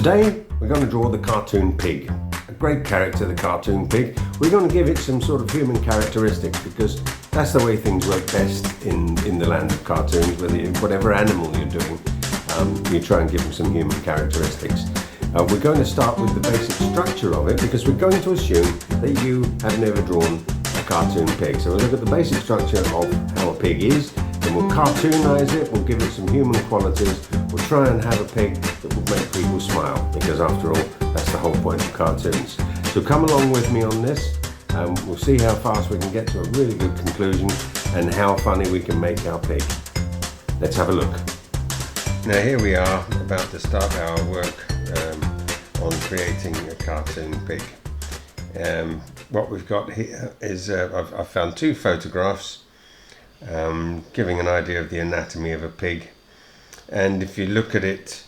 Today we're going to draw the cartoon pig. A great character, the cartoon pig. We're going to give it some sort of human characteristics because that's the way things work best in the land of cartoons. Whatever animal you're doing, you try and give them some human characteristics. We're going to start with the basic structure of it because we're going to assume that you have never drawn a cartoon pig. So we'll look at the basic structure of how a pig is, then we'll cartoonize it, we'll give it some human qualities, we'll try and have a pig that will make people smile because after all, that's the whole point of cartoons. So come along with me on this and we'll see how fast we can get to a really good conclusion and how funny we can make our pig. Let's have a look. Now here we are about to start our work on creating a cartoon pig. What we've got here is I've found two photographs giving an idea of the anatomy of a pig, and if you look at it,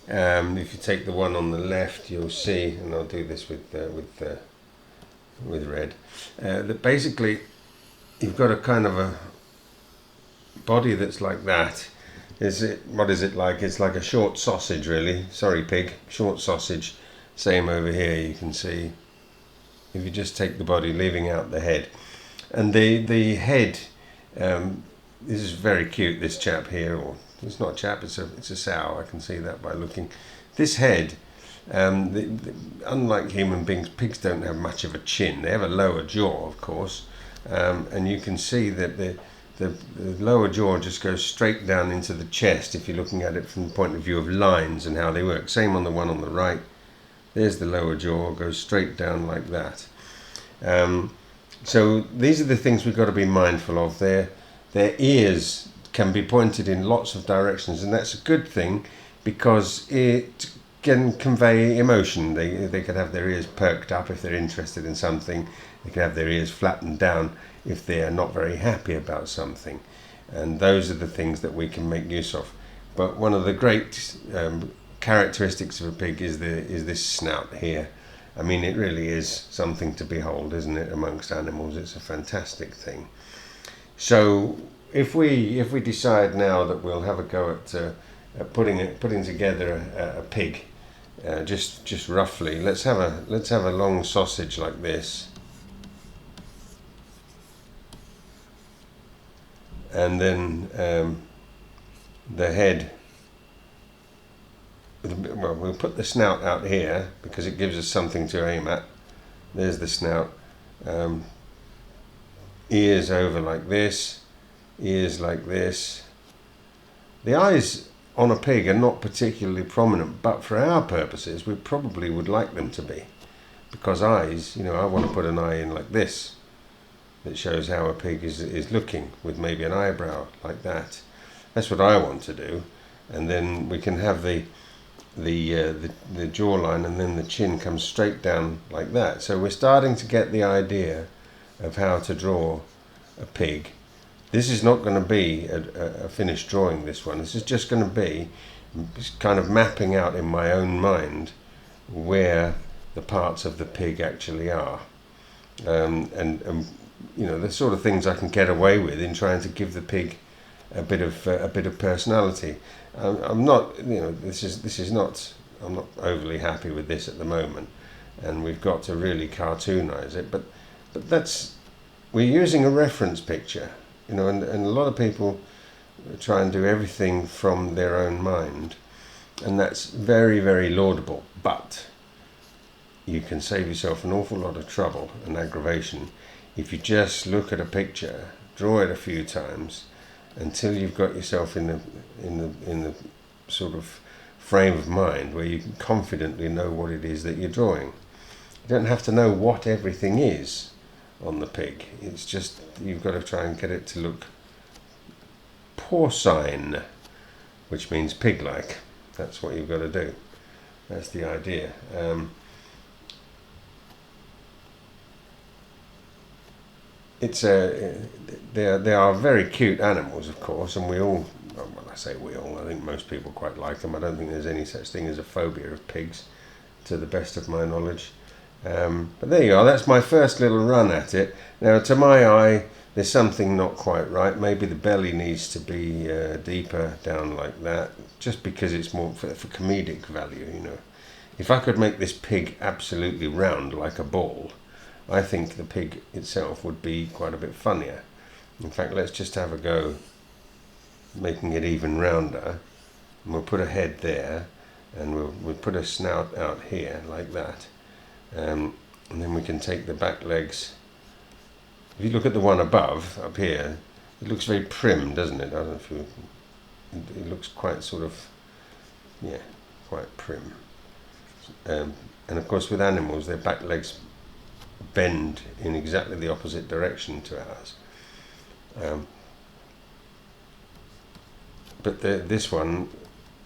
if you take the one on the left, you'll see, and I'll do this with red, that basically you've got a kind of a body that's like that. What is it like? It's like a short sausage, really. Sorry, pig. Short sausage. Same over here, you can see. If you just take the body, leaving out the head. And the head, this is very cute, this chap here. Or it's not a chap, it's a sow. I can see that by looking. This head, unlike human beings, pigs don't have much of a chin. They have a lower jaw, of course. And you can see that the lower jaw just goes straight down into the chest if you're looking at it from the point of view of lines and how they work. Same on the one on the right. There's the lower jaw, goes straight down like that. So these are the things we've got to be mindful of. Their ears can be pointed in lots of directions, and that's a good thing because it can convey emotion. They could have their ears perked up if they're interested in something. They can have their ears flattened down if they're not very happy about something. And those are the things that we can make use of. But one of the great characteristics of a pig is this snout here. I mean, it really is something to behold, isn't it, amongst animals? It's a fantastic thing. So if we decide now that we'll have a go at putting together a pig, just roughly, let's have a long sausage like this. And then the head, well, we'll put the snout out here because it gives us something to aim at. There's the snout. Ears over like this, ears like this. The eyes on a pig are not particularly prominent, but for our purposes, we probably would like them to be. Because eyes, I want to put an eye in like this. That shows how a pig is looking, with maybe an eyebrow like that. That's what I want to do, and then we can have the jawline, and then the chin comes straight down like that. So we're starting to get the idea of how to draw a pig. This is not going to be a finished drawing, this one. This is just going to be kind of mapping out in my own mind where the parts of the pig actually are, and the sort of things I can get away with in trying to give the pig a bit of personality. I'm not overly happy with this at the moment, and we've got to really cartoonize it. But we're using a reference picture, and a lot of people try and do everything from their own mind, and that's very, very laudable. But you can save yourself an awful lot of trouble and aggravation if you just look at a picture, draw it a few times until you've got yourself in the sort of frame of mind where you can confidently know what it is that you're drawing. You don't have to know what everything is on the pig. It's just you've got to try and get it to look porcine, which means pig-like. That's what you've got to do. That's the idea. They are very cute animals, of course, and I think most people quite like them. I don't think there's any such thing as a phobia of pigs, to the best of my knowledge. But there you are, that's my first little run at it. Now, to my eye, there's something not quite right. Maybe the belly needs to be deeper down like that, just because it's more for comedic value, If I could make this pig absolutely round like a ball, I think the pig itself would be quite a bit funnier. In fact, let's just have a go making it even rounder. And we'll put a head there, and we'll put a snout out here like that. And then we can take the back legs. If you look at the one above, up here, it looks very prim, doesn't it? I don't know if you... It looks quite sort of, yeah, quite prim. And of course with animals, their back legs bend in exactly the opposite direction to ours. But this one,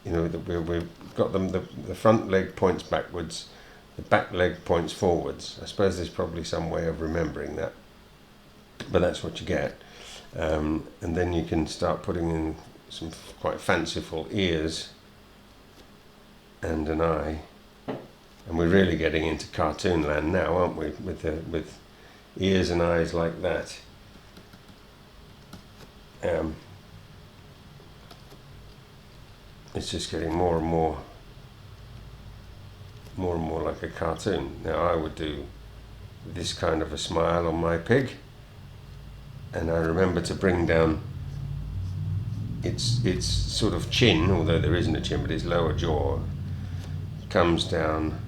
you know, we've got them, the front leg points backwards, the back leg points forwards. I suppose there's probably some way of remembering that, but that's what you get. And then you can start putting in some quite fanciful ears and an eye. And we're really getting into cartoon land now, aren't we? With ears and eyes like that. It's just getting more and more like a cartoon. Now I would do this kind of a smile on my pig, and I remember to bring down its sort of chin, although there isn't a chin, but its lower jaw comes down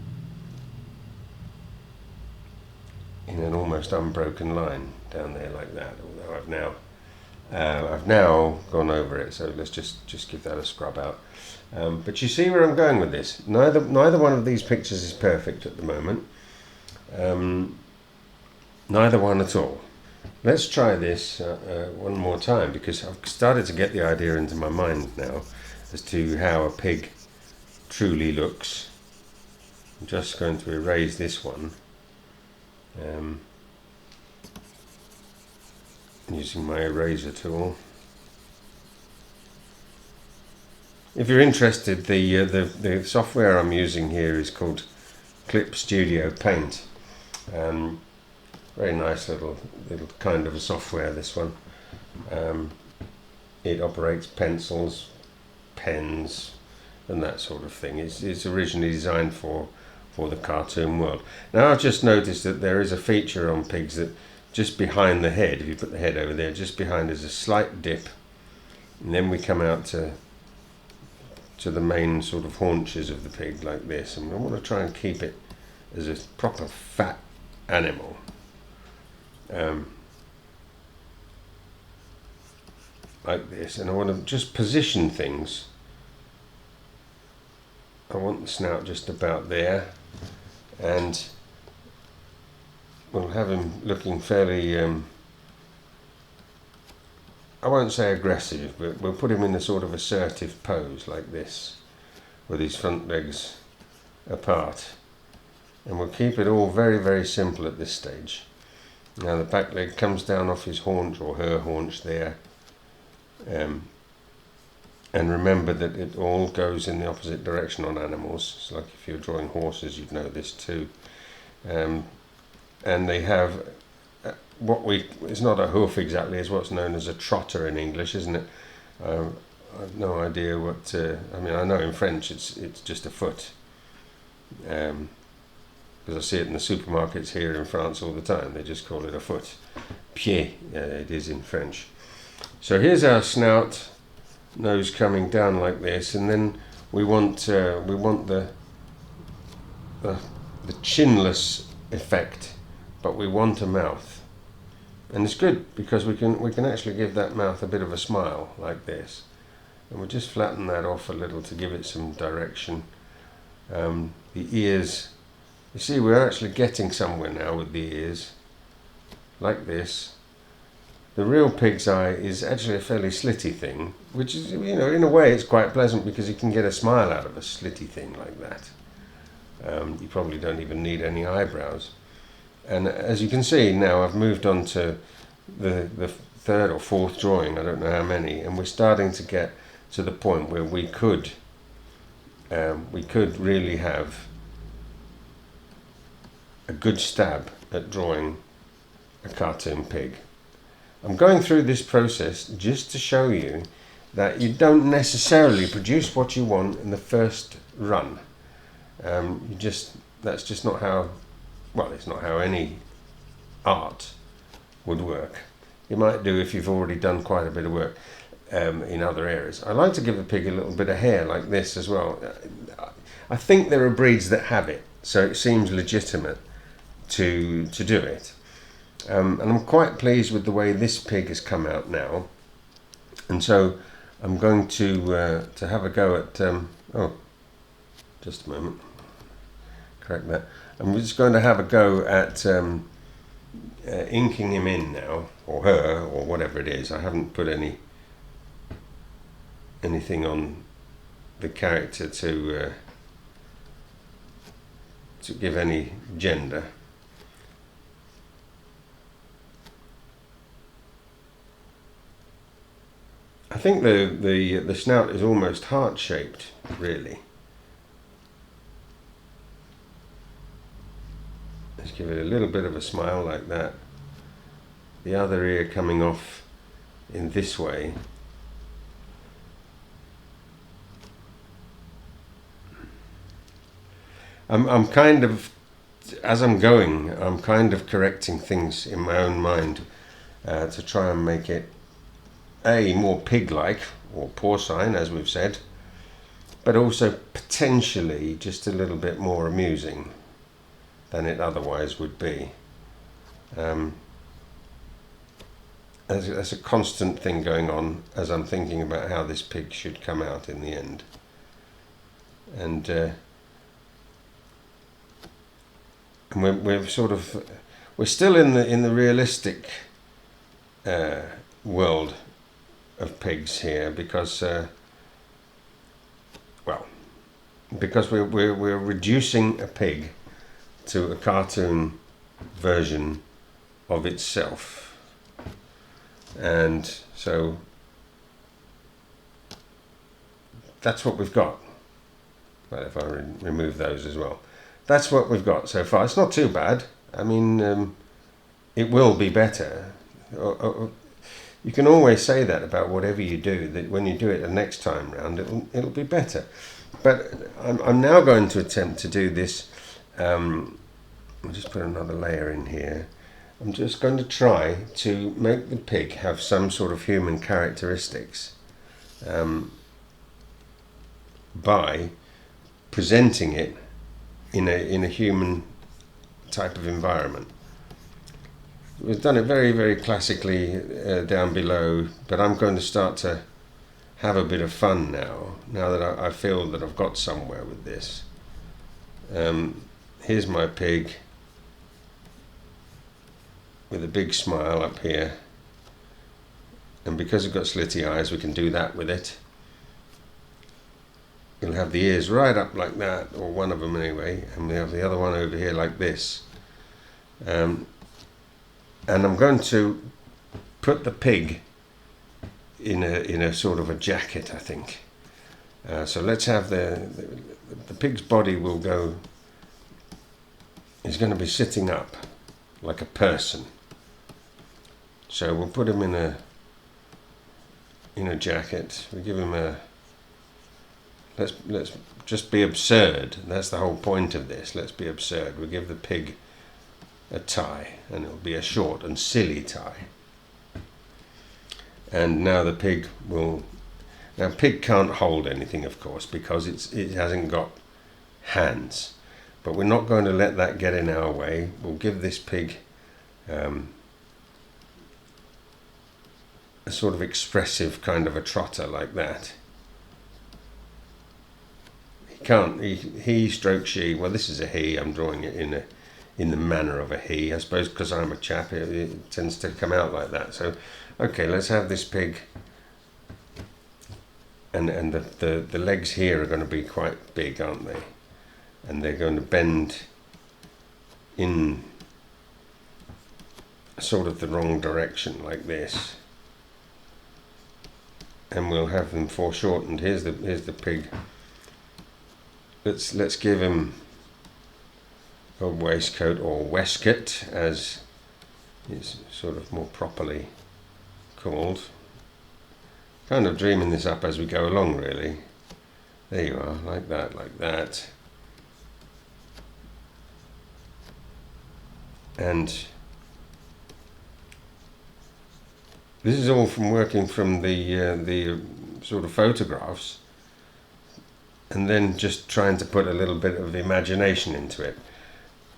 in an almost unbroken line down there like that. Although I've now gone over it, so let's just give that a scrub out. But you see where I'm going with this. Neither one of these pictures is perfect at the moment. Neither one at all. Let's try this one more time, because I've started to get the idea into my mind now as to how a pig truly looks. I'm just going to erase this one using my eraser tool. If you're interested, the software I'm using here is called Clip Studio Paint. Very nice little kind of a software, this one. It operates pencils, pens, and that sort of thing. It's originally designed for the cartoon world. Now I've just noticed that there is a feature on pigs that just behind the head, if you put the head over there, just behind is a slight dip, and then we come out to the main sort of haunches of the pig like this, and I want to try and keep it as a proper fat animal. Like this, and I want to just position things. I want the snout just about there, and we'll have him looking fairly, I won't say aggressive, but we'll put him in a sort of assertive pose like this, with his front legs apart. And we'll keep it all very, very simple at this stage. Now the back leg comes down off his haunch, or her haunch there. And remember that it all goes in the opposite direction on animals. It's like if you're drawing horses, you'd know this too. And they have it's not a hoof exactly, it's what's known as a trotter in English, isn't it? I've no idea what, I mean, I know in French it's just a foot. Because I see it in the supermarkets here in France all the time. They just call it a foot. Pied, it is in French. So here's our snout, nose coming down like this, and then we want the chinless effect, but we want a mouth. And it's good because we can actually give that mouth a bit of a smile like this, and we'll just flatten that off a little to give it some direction. The ears, you see, we're actually getting somewhere now with the ears like this. The real pig's eye is actually a fairly slitty thing, which is, you know, in a way it's quite pleasant because you can get a smile out of a slitty thing like that. You probably don't even need any eyebrows. And as you can see now, I've moved on to the third or fourth drawing, I don't know how many, and we're starting to get to the point where we could really have a good stab at drawing a cartoon pig. I'm going through this process just to show you that you don't necessarily produce what you want in the first run. That's just not how, well, it's not how any art would work. It might do if you've already done quite a bit of work in other areas. I like to give the pig a little bit of hair like this as well. I think there are breeds that have it, so it seems legitimate to do it. And I'm quite pleased with the way this pig has come out now. And so I'm going to have a go at, oh, just a moment, correct that. I'm just going to have a go at inking him in now, or her, or whatever it is. I haven't put anything on the character to give any gender. I think the snout is almost heart-shaped, really. Let's give it a little bit of a smile like that. The other ear coming off in this way. I'm kind of, as I'm going, I'm kind of correcting things in my own mind to try and make it more pig-like, or porcine, as we've said, but also potentially just a little bit more amusing than it otherwise would be. There's a constant thing going on as I'm thinking about how this pig should come out in the end. And we're still in the realistic world of pigs here, because we're reducing a pig to a cartoon version of itself, and so that's what we've got. Well, if I remove those as well, that's what we've got so far. It's not too bad. I mean, it will be better. You can always say that about whatever you do, that when you do it the next time round, it'll be better. But I'm now going to attempt to do this. I'll just put another layer in here. I'm just going to try to make the pig have some sort of human characteristics by presenting it in a human type of environment. We've done it very, very classically down below, but I'm going to start to have a bit of fun now that I feel that I've got somewhere with this. Here's my pig with a big smile up here, and because it's got slitty eyes, we can do that with it. We'll have the ears right up like that, or one of them anyway, and we have the other one over here like this. And I'm going to put the pig in a sort of a jacket, I think. So let's have the pig's body is going to be sitting up like a person. So we'll put him in a jacket. We give him a. Let's just be absurd. That's the whole point of this. Let's be absurd. We give the pig a tie, and it'll be a short and silly tie. And now the pig will. Now, pig can't hold anything, of course, because it hasn't got hands. But we're not going to let that get in our way. We'll give this pig a sort of expressive kind of a trotter like that. He stroke she. Well, this is a he. I'm drawing it in the manner of a he. I suppose because I'm a chap, it tends to come out like that. So, okay, let's have this pig. And the legs here are going to be quite big, aren't they? And they're going to bend in sort of the wrong direction like this. And we'll have them foreshortened. Here's the pig. Let's give him a waistcoat, or waistcoat as is sort of more properly called. Kind of dreaming this up as we go along, really. There you are, like that, like that. And this is all from working from the sort of photographs, and then just trying to put a little bit of imagination into it.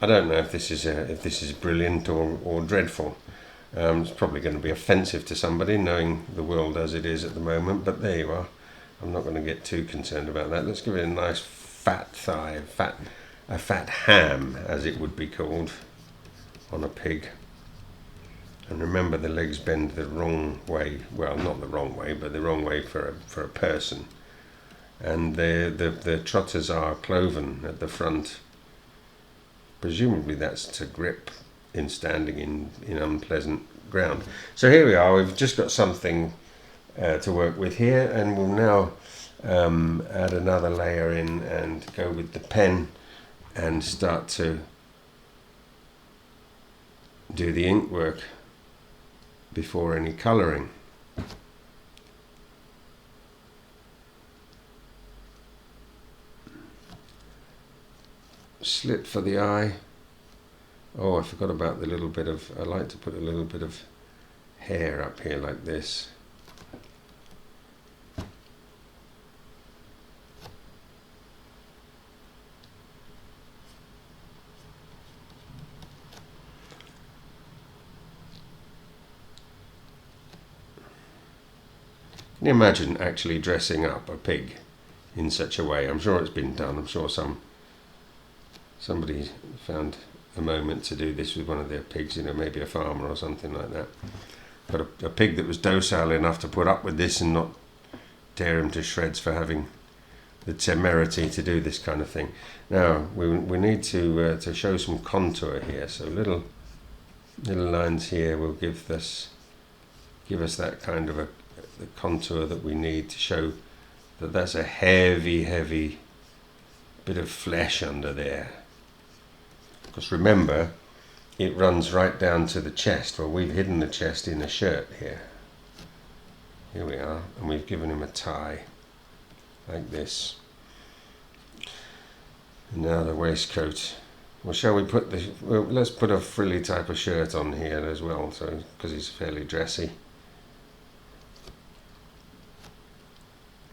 I don't know if this is brilliant or dreadful. It's probably going to be offensive to somebody, knowing the world as it is at the moment. But there you are. I'm not going to get too concerned about that. Let's give it a nice fat thigh, a fat ham, as it would be called on a pig. And remember, the legs bend the wrong way. Well, not the wrong way, but the wrong way for a person. And the trotters are cloven at the front. Presumably that's to grip in standing in unpleasant ground. So here we are. We've just got something to work with here, and we'll now add another layer in and go with the pen and start to do the ink work before any colouring. Slit for the eye. Oh, I forgot about the little bit of, I like to put a little bit of hair up here like this. Can you imagine actually dressing up a pig in such a way? I'm sure it's been done. I'm sure somebody found a moment to do this with one of their pigs, maybe a farmer or something like that. But a pig that was docile enough to put up with this and not tear him to shreds for having the temerity to do this kind of thing. Now we need to show some contour here. So little lines here will give us that kind of the contour that we need to show that that's a heavy bit of flesh under there. Because remember, it runs right down to the chest. Well, we've hidden the chest in a shirt here. Here we are, and we've given him a tie like this. And now the waistcoat. Well, shall we put let's put a frilly type of shirt on here as well, so because he's fairly dressy.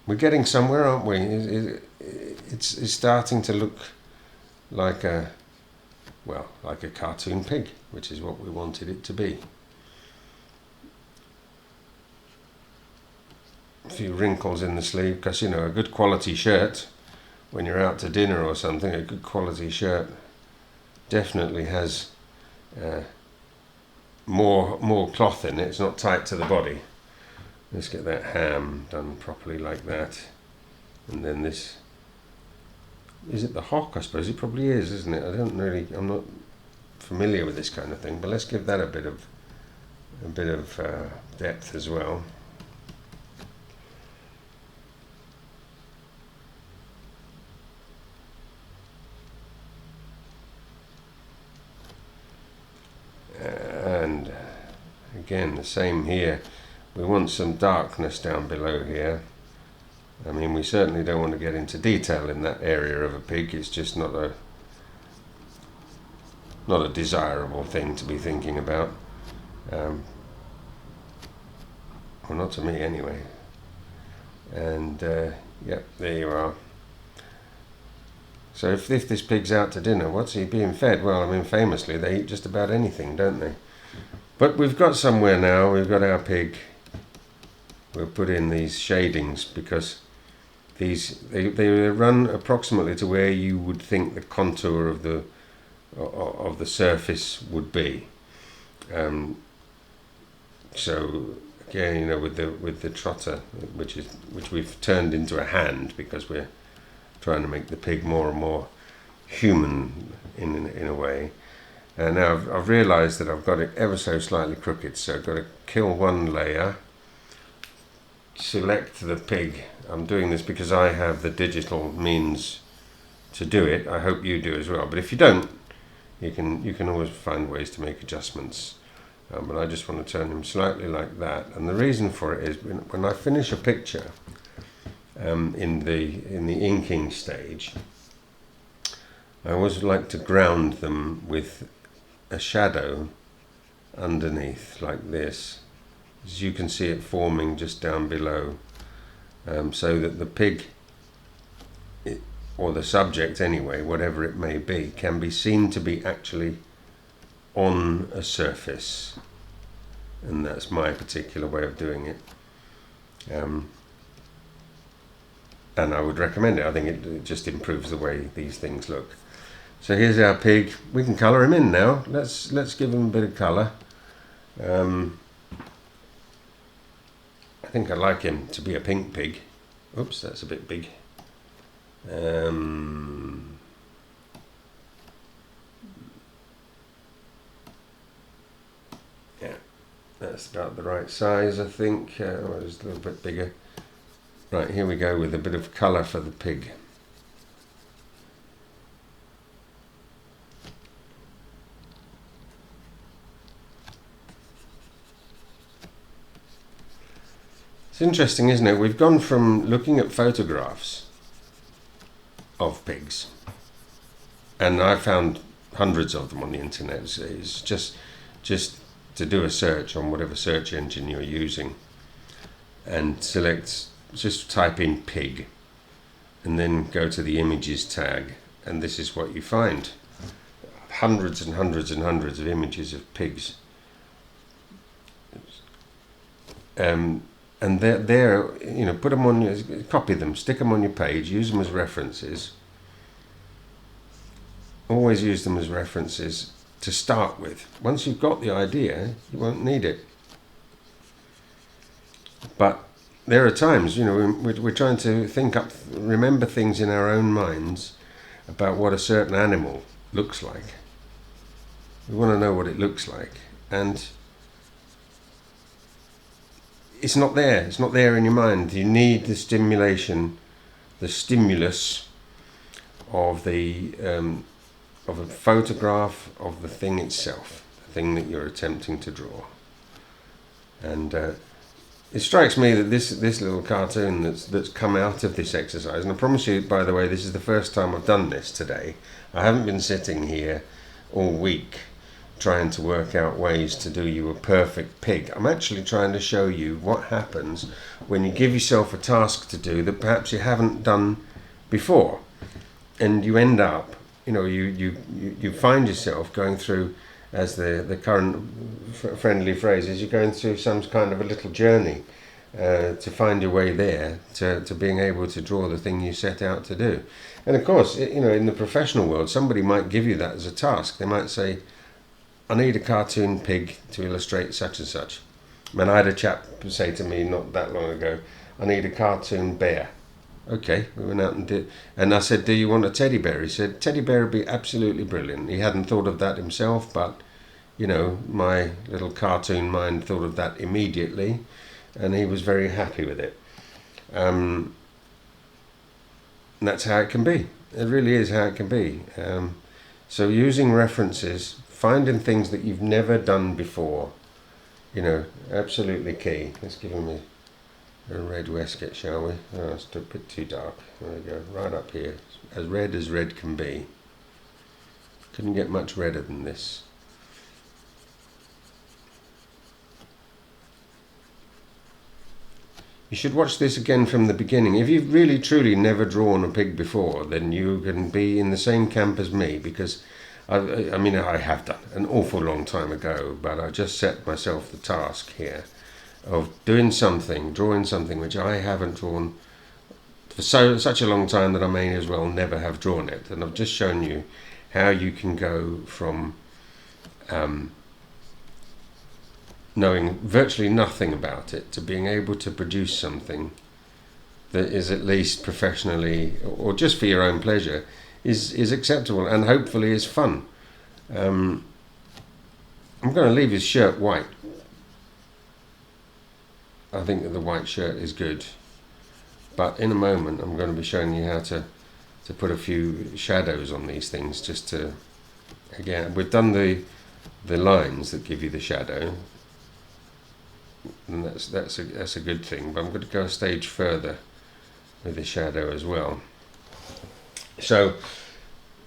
We're getting somewhere, aren't we? It's starting to look like a cartoon pig, which is what we wanted it to be. A few wrinkles in the sleeve, because a good quality shirt, when you're out to dinner or something, a good quality shirt definitely has more cloth in it. It's not tight to the body. Let's get that ham done properly like that. And then this, is it the hock? I suppose it probably is, isn't it? I'm not familiar with this kind of thing, but let's give that a bit of depth as well. And again, the same here. We want some darkness down below here. I mean, we certainly don't want to get into detail in that area of a pig. It's just not a desirable thing to be thinking about. Well, not to me anyway. And yep, there you are. So if this pig's out to dinner, what's he being fed? Well, I mean, famously, they eat just about anything, don't they? But we've got somewhere now. We've got our pig. We'll put in these shadings because they run approximately to where you would think the contour of the surface would be. So again, with the trotter, which we've turned into a hand because we're trying to make the pig more and more human in a way. And now I've realised that I've got it ever so slightly crooked, so I've got to kill one layer, select the pig. I'm doing this because I have the digital means to do it. I hope you do as well. But if you don't, you can always find ways to make adjustments. But I just want to turn him slightly like that. And the reason for it is when I finish a picture in the inking stage, I always like to ground them with a shadow underneath like this, as you can see it forming just down below, so that the pig, or the subject anyway, whatever it may be, can be seen to be actually on a surface. And that's my particular way of doing it. And I would recommend it. I think it just improves the way these things look. So here's our pig. We can colour him in now. Let's give him a bit of colour. I think I'd like him to be a pink pig. Oops, that's a bit big. Yeah, that's about the right size, I think. Well, it's a little bit bigger. Right, here we go with a bit of colour for the pig. It's interesting, isn't it? We've gone from looking at photographs of pigs, and I found hundreds of them on the internet. It's just to do a search on whatever search engine you're using and select, just type in pig and then go to the images tag, and this is what you find. Hundreds and hundreds and hundreds of images of pigs. And they're, you know, put them on your, copy them, stick them on your page, use them as references. Always use them as references to start with. Once you've got the idea, you won't need it. But there are times, you know, we're trying to remember things in our own minds about what a certain animal looks like. We want to know what it looks like, and it's not there. It's not there in your mind. You need the stimulation, the stimulus of of a photograph of the thing itself, the thing that you're attempting to draw. And it strikes me that this little cartoon that's come out of this exercise, and I promise you, by the way, this is the first time I've done this today. I haven't been sitting here all week trying to work out ways to do you a perfect pig. I'm actually trying to show you what happens when you give yourself a task to do that perhaps you haven't done before, and you end up, you know, you find yourself going through, as the current friendly phrase is, you're going through some kind of a little journey to find your way there to being able to draw the thing you set out to do. And of course, you know, in the professional world, somebody might give you that as a task. They might say, I need a cartoon pig to illustrate such and such. And I had a chap say to me not that long ago, I need a cartoon bear. Okay, we went out and did, and I said, do you want a teddy bear? He said, teddy bear would be absolutely brilliant. He hadn't thought of that himself, but, you know, my little cartoon mind thought of that immediately, and he was very happy with it. And that's how it can be. It really is how it can be. So using references, finding things that you've never done before, you know, absolutely key. Let's give him a red waistcoat, shall we? Oh, it's a bit too dark. There we go, right up here. As red can be. Couldn't get much redder than this. You should watch this again from the beginning. If you've really truly never drawn a pig before, then you can be in the same camp as me, because I mean, I have done an awful long time ago, but I just set myself the task here of doing something, drawing something which I haven't drawn for such a long time that I may as well never have drawn it. And I've just shown you how you can go from knowing virtually nothing about it to being able to produce something that is at least professionally, or just for your own pleasure, is acceptable and hopefully is fun. I'm going to leave his shirt white. I think that the white shirt is good, but in a moment I'm going to be showing you how to put a few shadows on these things, just to, again, we've done the lines that give you the shadow, and that's a good thing, but I'm going to go a stage further with the shadow as well. So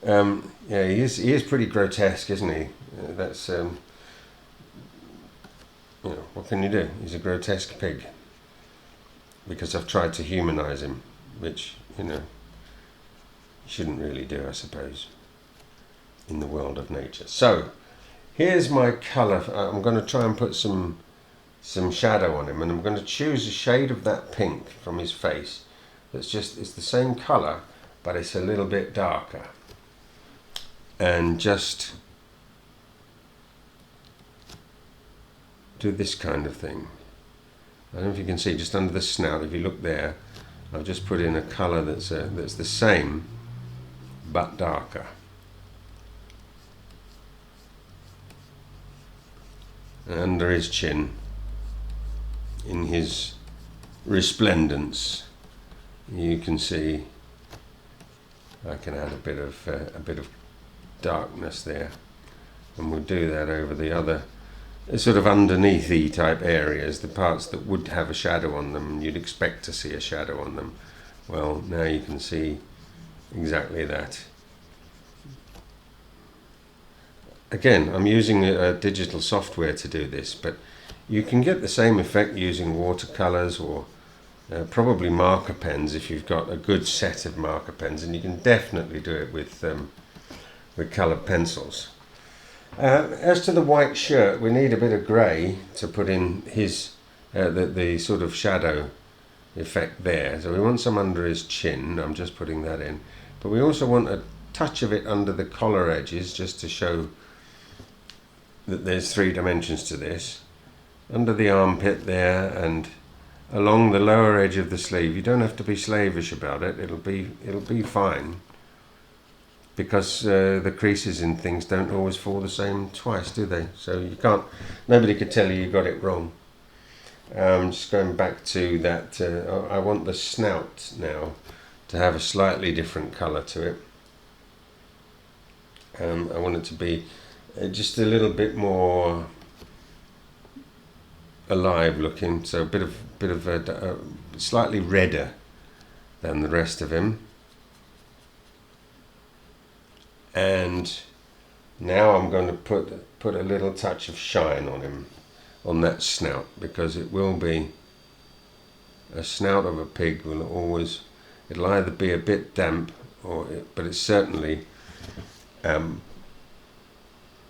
yeah, he is pretty grotesque, isn't he? That's you know, what can you do? He's a grotesque pig, because I've tried to humanize him, which, you know, you shouldn't really do, I suppose, in the world of nature. So here's my color. I'm going to try and put some shadow on him, and I'm going to choose a shade of that pink from his face that's just, it's the same color but it's a little bit darker, and just do this kind of thing. I don't know if you can see, just under the snout, if you look there, I've just put in a color that's the same but darker. And under his chin, in his resplendence, you can see I can add a bit of darkness there, and we'll do that over the other sort of underneathy type areas, the parts that would have a shadow on them, you'd expect to see a shadow on them. Well, now you can see exactly that. Again, I'm using a digital software to do this, but you can get the same effect using watercolors or probably marker pens if you've got a good set of marker pens, and you can definitely do it with colored pencils. As to the white shirt, we need a bit of grey to put in his the sort of shadow effect there. So we want some under his chin. I'm just putting that in, but we also want a touch of it under the collar edges, just to show that there's 3 dimensions to this. Under the armpit there, and along the lower edge of the sleeve. You don't have to be slavish about it. It'll be fine, because the creases in things don't always fall the same twice, do they? So you can't. Nobody could tell you got it wrong. Just going back to that. I want the snout now to have a slightly different colour to it. I want it to be just a little bit more alive looking, so a bit of a slightly redder than the rest of him. And now I'm going to put a little touch of shine on him, on that snout, because it will be a snout of a pig. It'll either be a bit damp, but it's certainly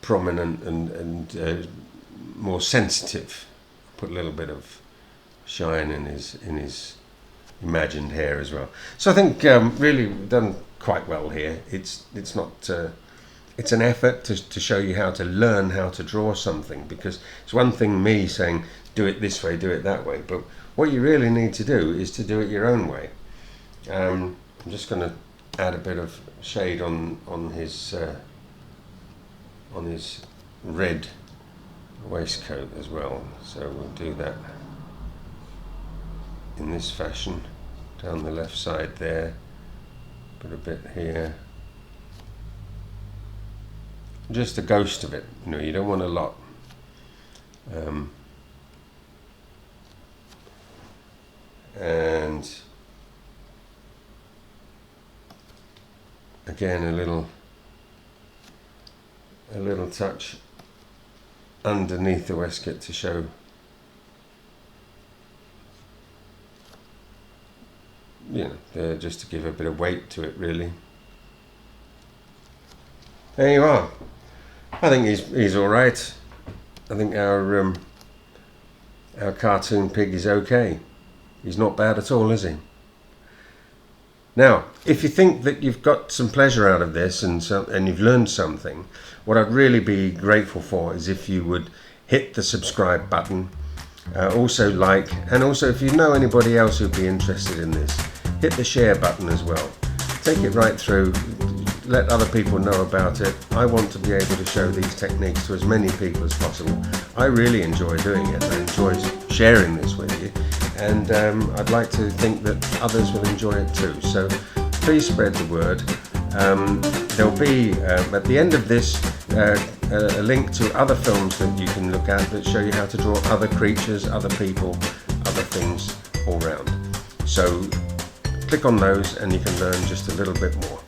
prominent and more sensitive. Put a little bit of shine in his imagined hair as well. So I think really done quite well here. It's not. It's an effort to show you how to learn how to draw something, because it's one thing me saying do it this way, do it that way, but what you really need to do is to do it your own way. I'm just going to add a bit of shade on his red waistcoat as well, so we'll do that in this fashion down the left side there, put a bit here, just a ghost of it, you don't want a lot. And again a little touch underneath the waistcoat to show just to give a bit of weight to it, really. There you are. I think he's all right. I think our cartoon pig is okay. He's not bad at all, is he? Now, if you think that you've got some pleasure out of this and you've learned something, what I'd really be grateful for is if you would hit the subscribe button, also like, and also if you know anybody else who'd be interested in this, hit the share button as well. Take it right through, let other people know about it. I want to be able to show these techniques to as many people as possible. I really enjoy doing it. I enjoy sharing this with you, and I'd like to think that others will enjoy it too. So please spread the word. There'll be at the end of this a link to other films that you can look at that show you how to draw other creatures, other people, other things all round. So click on those and you can learn just a little bit more.